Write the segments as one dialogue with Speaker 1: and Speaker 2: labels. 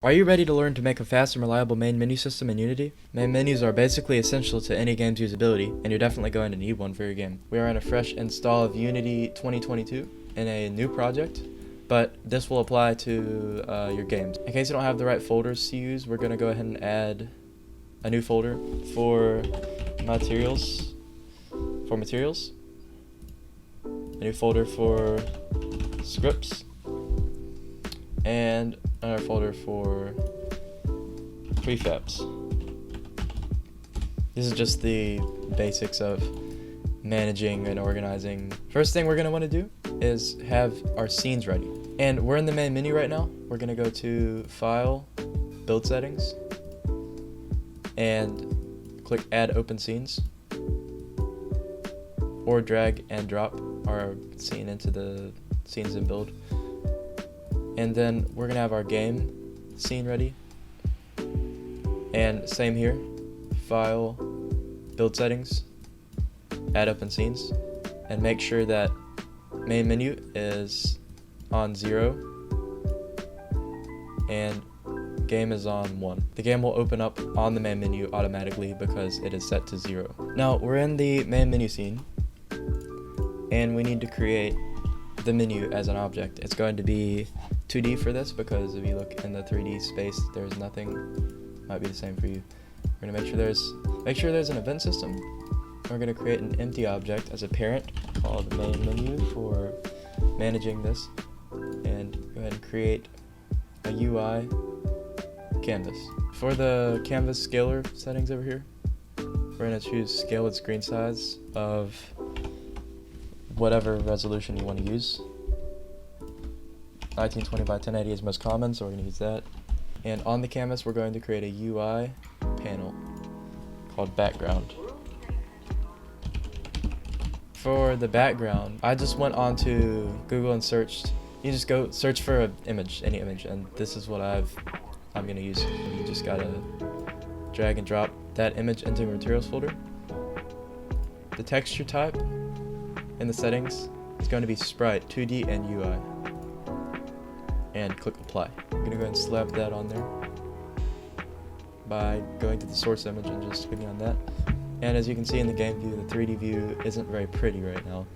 Speaker 1: Are you ready to learn to make a fast and reliable main menu system in Unity? Main menus are basically essential to any game's usability, and you're definitely going to need one for your game. We are in a fresh install of Unity 2022 in a new project, but this will apply to your games. In case you don't have the right folders to use, we're going to go ahead and add a new folder for materials, a new folder for scripts, and another folder for prefabs. This is just the basics of managing and organizing. First thing we're going to want to do is have our scenes ready. And we're in the main menu right now. We're going to go to File, Build Settings, and click Add Open Scenes. Or drag and drop our scene into the scenes and build. And then we're gonna have our game scene ready. And same here, File, Build Settings, Add Open Scenes, and make sure that main menu is on 0 and game is on 1. The game will open up on the main menu automatically because it is set to 0. Now we're in the main menu scene and we need to create the menu as an object. It's going to be 2D for this because if you look in the 3D space, there's nothing. Might be the same for you. We're gonna make sure there's an event system. We're gonna create an empty object as a parent called main menu for managing this, and go ahead and create a UI canvas. For the canvas scaler settings over here, we're gonna choose scale with screen size of whatever resolution you want to use. 1920 by 1080 is most common, so we're going to use that. And on the canvas, we're going to create a UI panel called background. For the background, I just went onto Google and searched. You just go search for an image, any image, and this is what I'm going to use. You just gotta drag and drop that image into your materials folder. The texture type in the settings is going to be Sprite, 2D, and UI. And click Apply. I'm going to go ahead and slap that on there by going to the source image and just clicking on that. And as you can see in the game view, the 3D view isn't very pretty right now.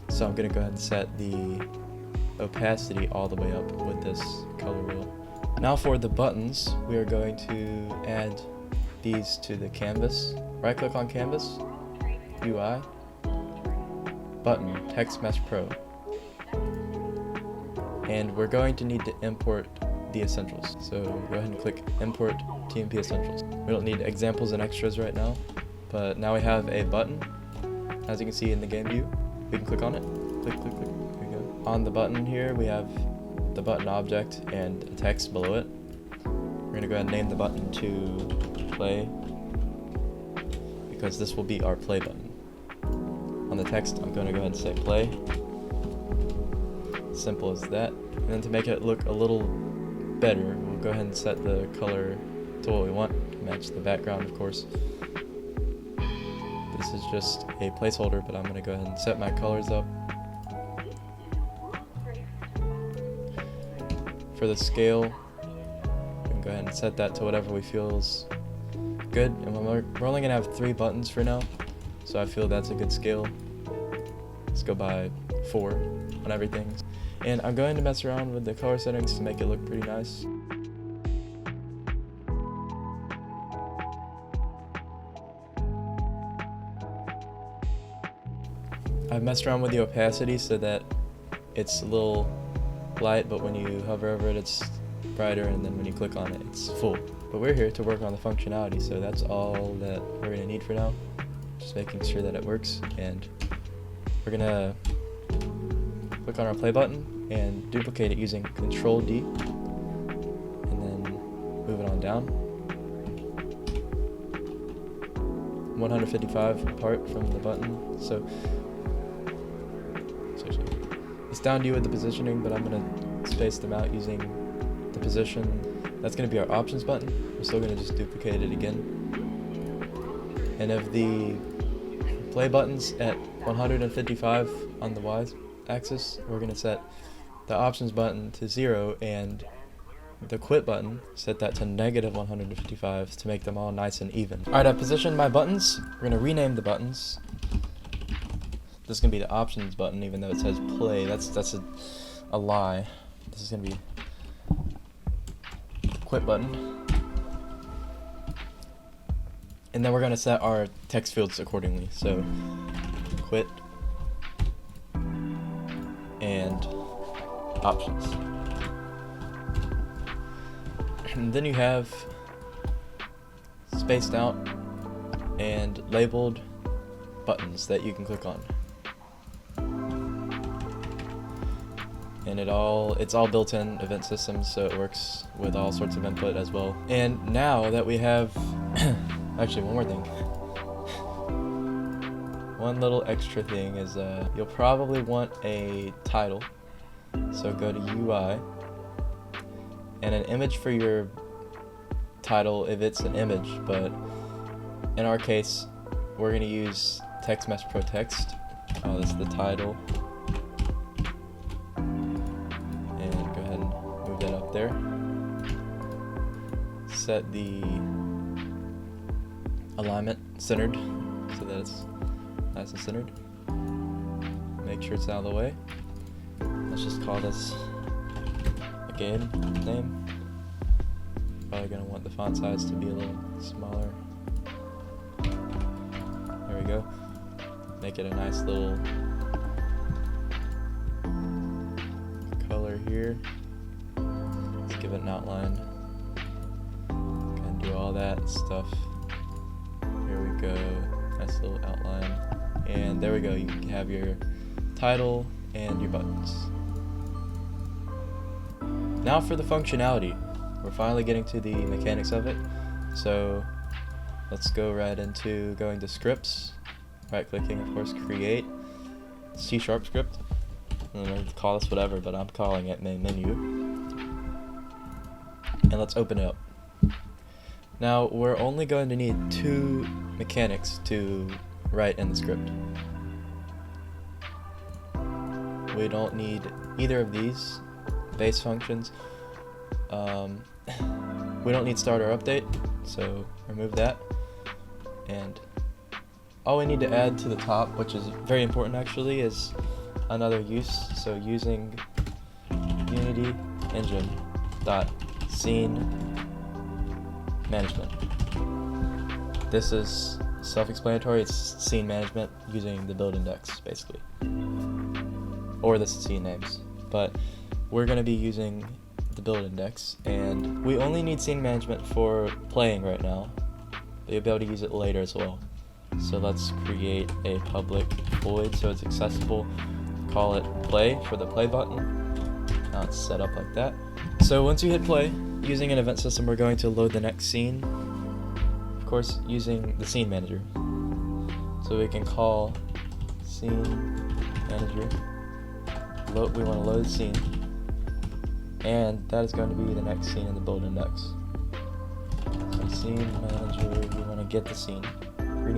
Speaker 1: So I'm going to go ahead and set the opacity all the way up with this color wheel. Now for the buttons, we are going to add these to the canvas. Right click on Canvas, UI, button, Text Mesh Pro. And we're going to need to import the essentials. So go ahead and click Import TMP Essentials. We don't need examples and extras right now, but now we have a button. As you can see in the game view, we can click on it. Click, click, click. There we go. On the button here, we have the button object and a text below it. We're gonna go ahead and name the button to Play, because this will be our play button. On the text, I'm gonna go ahead and say Play. Simple as that. And then to make it look a little better, we'll go ahead and set the color to what we want to match the background, of course. This is just a placeholder, but I'm going to go ahead and set my colors up. For the scale, we can go ahead and set that to whatever we feel is good. And we're only going to have 3 buttons for now, so I feel that's a good scale. Let's go by 4 on everything. And I'm going to mess around with the color settings to make it look pretty nice. I've messed around with the opacity so that it's a little light, but when you hover over it, it's brighter, and then when you click on it, it's full. But we're here to work on the functionality, so that's all that we're going to need for now. Just making sure that it works, and we're going to click on our play button and duplicate it using Control D, and then move it on down 155 apart from the button. So it's down to you with the positioning, but I'm going to space them out using the position. That's going to be our options button. We're still going to just duplicate it again. And of the play buttons at 155 on the Y axis, we're going to set the options button to 0 and the quit button, set that to -155 to make them all nice and even. Alright, I've positioned my buttons. We're going to rename the buttons. This is going to be the options button, even though it says play. That's a lie. This is going to be the quit button. And then we're going to set our text fields accordingly. So quit and options. And then you have spaced out and labeled buttons that you can click on. And it's all built-in event systems, so it works with all sorts of input as well. And now that we have actually one more thing. One little extra thing is you'll probably want a title. So go to UI and an image for your title if it's an image, but in our case we're going to use text mesh pro text. This is the title, and go ahead and move that up there. Set the alignment centered so that it's nice and centered. Make sure it's out of the way. Let's just call this a game name. Probably gonna want the font size to be a little smaller. There we go. Make it a nice little color here. Let's give it an outline. Kind of do all that stuff. Here we go. Nice little outline. And there we go. You can have your title and your buttons. Now for the functionality. We're finally getting to the mechanics of it. So let's go right into going to scripts. Right clicking, of course, create C# script. I'm gonna call this whatever, but I'm calling it main menu. And let's open it up. Now we're only going to need 2 mechanics to write in the script. We don't need either of these base functions. We don't need start or update, so remove that. And all we need to add to the top, which is very important actually, is another use. So using Unity Engine .scene management. This is self-explanatory. It's scene management using the build index, basically, or the scene names. But we're going to be using the build index, and we only need scene management for playing right now, but you'll be able to use it later as well. So let's create a public void so it's accessible. Call it play for the play button. Now it's set up like that. So once you hit play, using an event system, we're going to load the next scene. Of course, using the scene manager. So we can call scene manager. We want to load the scene, and that is going to be the next scene in the build index. So scene manager, we want to get the scene. We're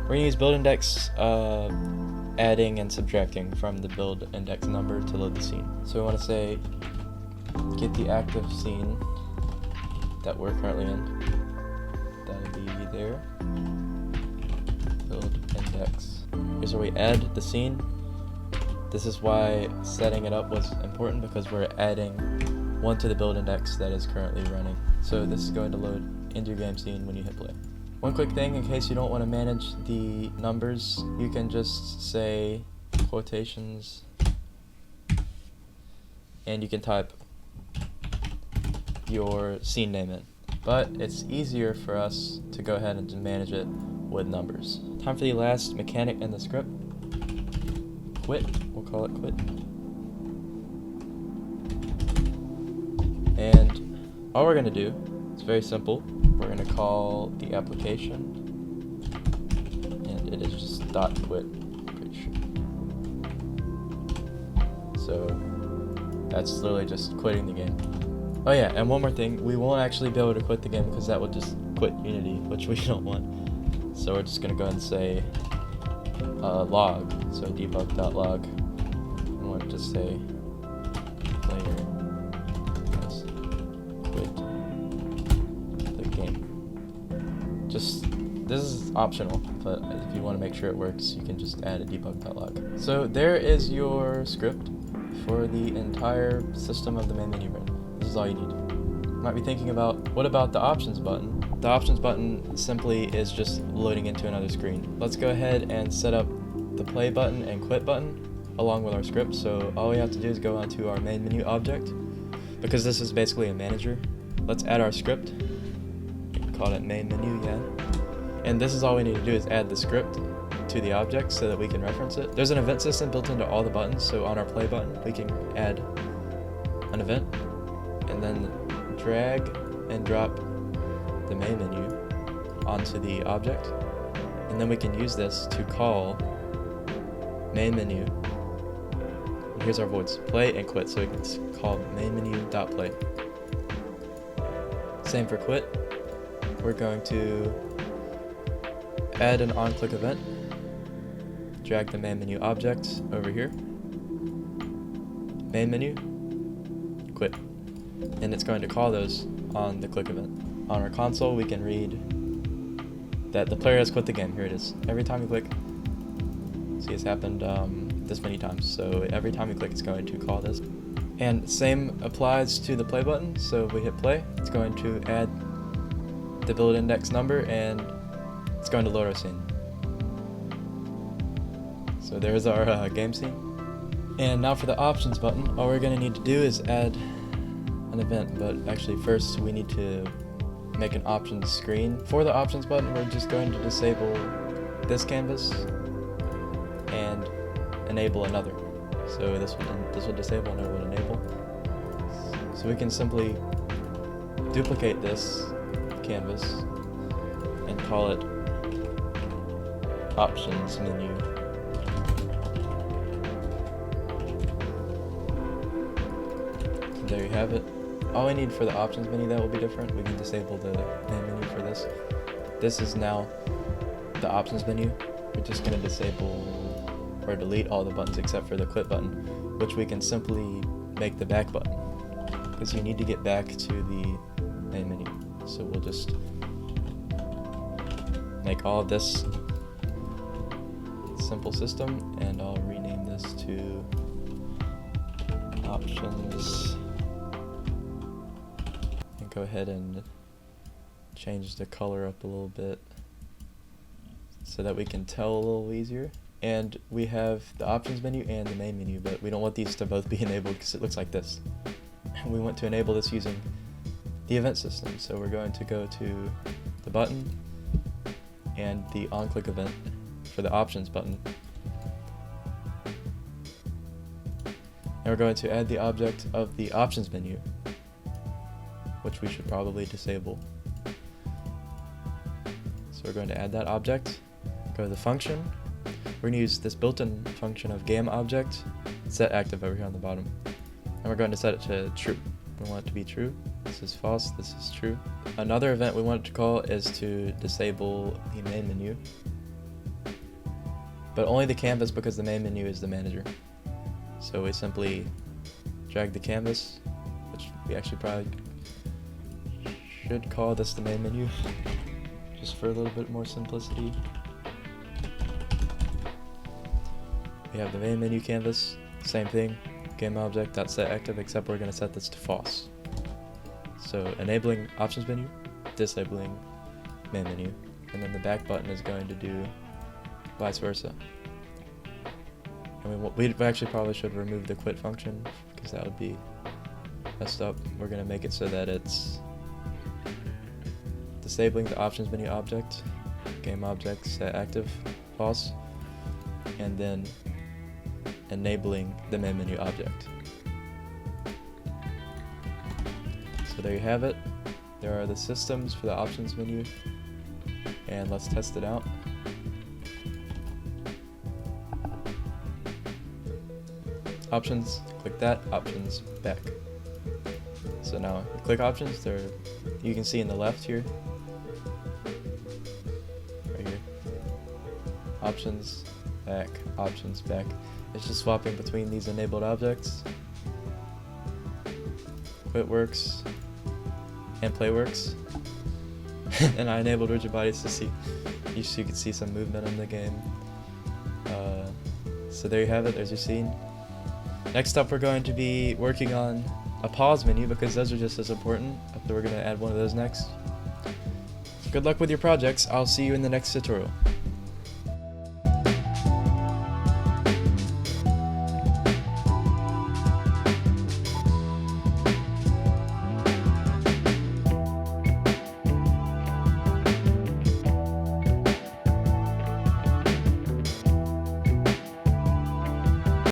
Speaker 1: gonna use build index, adding and subtracting from the build index number to load the scene. So we want to say get the active scene that we're currently in. That'll be there. Build index. Here's where we add the scene. This is why setting it up was important, because we're adding one to the build index that is currently running. So this is going to load into your game scene when you hit play. One quick thing, in case you don't want to manage the numbers, you can just say quotations and you can type your scene name in. But it's easier for us to go ahead and just manage it with numbers. Time for the last mechanic in the script. Quit. We'll call it quit. And all we're going to do, it's very simple. We're going to call the application, and it is just .quit, pretty sure. So that's literally just quitting the game. Oh yeah, and one more thing, we won't actually be able to quit the game because that would just quit Unity, which we don't want. So we're just going to go ahead and say log, so debug.log. I want to just say player has This is optional, but if you want to make sure it works, you can just add a debug.log. So there is your script for the entire system of the main menu run. This is all you need. You might be thinking about, what about the options button? The options button simply is just loading into another screen. Let's go ahead and set up the play button and quit button along with our script. So all we have to do is go onto our main menu object, because this is basically a manager. Let's add our script. Call it main menu, yeah. And this is all we need to do, is add the script to the object so that we can reference it. There's an event system built into all the buttons, so on our play button we can add an event and then drag and drop the main menu onto the object, and then we can use this to call main menu. And here's our voids, play and quit, so it's called main menu.play. Same for quit. We're going to add an on-click event, drag the main menu object over here, main menu, quit, and it's going to call those on the click event. On our console we can read that the player has quit the game. Here it is. Every time you click, see, it's happened this many times, so every time you click it's going to call this. And same applies to the play button, so if we hit play, it's going to add the build index number and it's going to load our scene. So there's our game scene. And now for the options button, all we're going to need to do is add an event, but actually first we need to make an options screen. For the options button, we're just going to disable this canvas and enable another. So this will disable and it will enable. So we can simply duplicate this canvas and call it options menu. And there you have it. All we need for the options menu that will be different, we can disable the main menu for this. This is now the options menu. We're just going to disable or delete all the buttons except for the quit button, which we can simply make the back button, because you need to get back to the main menu. So we'll just make all of this simple system, and I'll rename this to options, and go ahead and change the color up a little bit so that we can tell a little easier. And we have the options menu and the main menu, but we don't want these to both be enabled because it looks like this. We want to enable this using the event system, so we're going to go to the button and the on-click event for the options button, and we're going to add the object of the options menu, which we should probably disable. So we're going to add that object, go to the function. We're going to use this built-in function of game object, set active over here on the bottom, and we're going to set it to true. We want it to be true. This is false, this is true. Another event we want it to call is to disable the main menu, but only the canvas, because the main menu is the manager. So we simply drag the canvas, which we actually probably should call this the main menu, just for a little bit more simplicity. We have the main menu canvas, same thing, game object.set active, except we're going to set this to false. So enabling options menu, disabling main menu, and then the back button is going to do vice versa. And we actually probably should remove the quit function, because that would be messed up. We're going to make it so that it's disabling the options menu object, game object set active, false, and then enabling the main menu object. So there you have it. There are the systems for the options menu, and let's test it out. Options, click that, options, back. So now click options, there you can see in the left here, right here, options, back, options, back. It's just swapping between these enabled objects. Quit works and play works. and I enabled rigid bodies to see, you can see some movement in the game. So there you have it, there's your scene. Next up we're going to be working on a pause menu because those are just as important. We're going to add one of those next. Good luck with your projects, I'll see you in the next tutorial.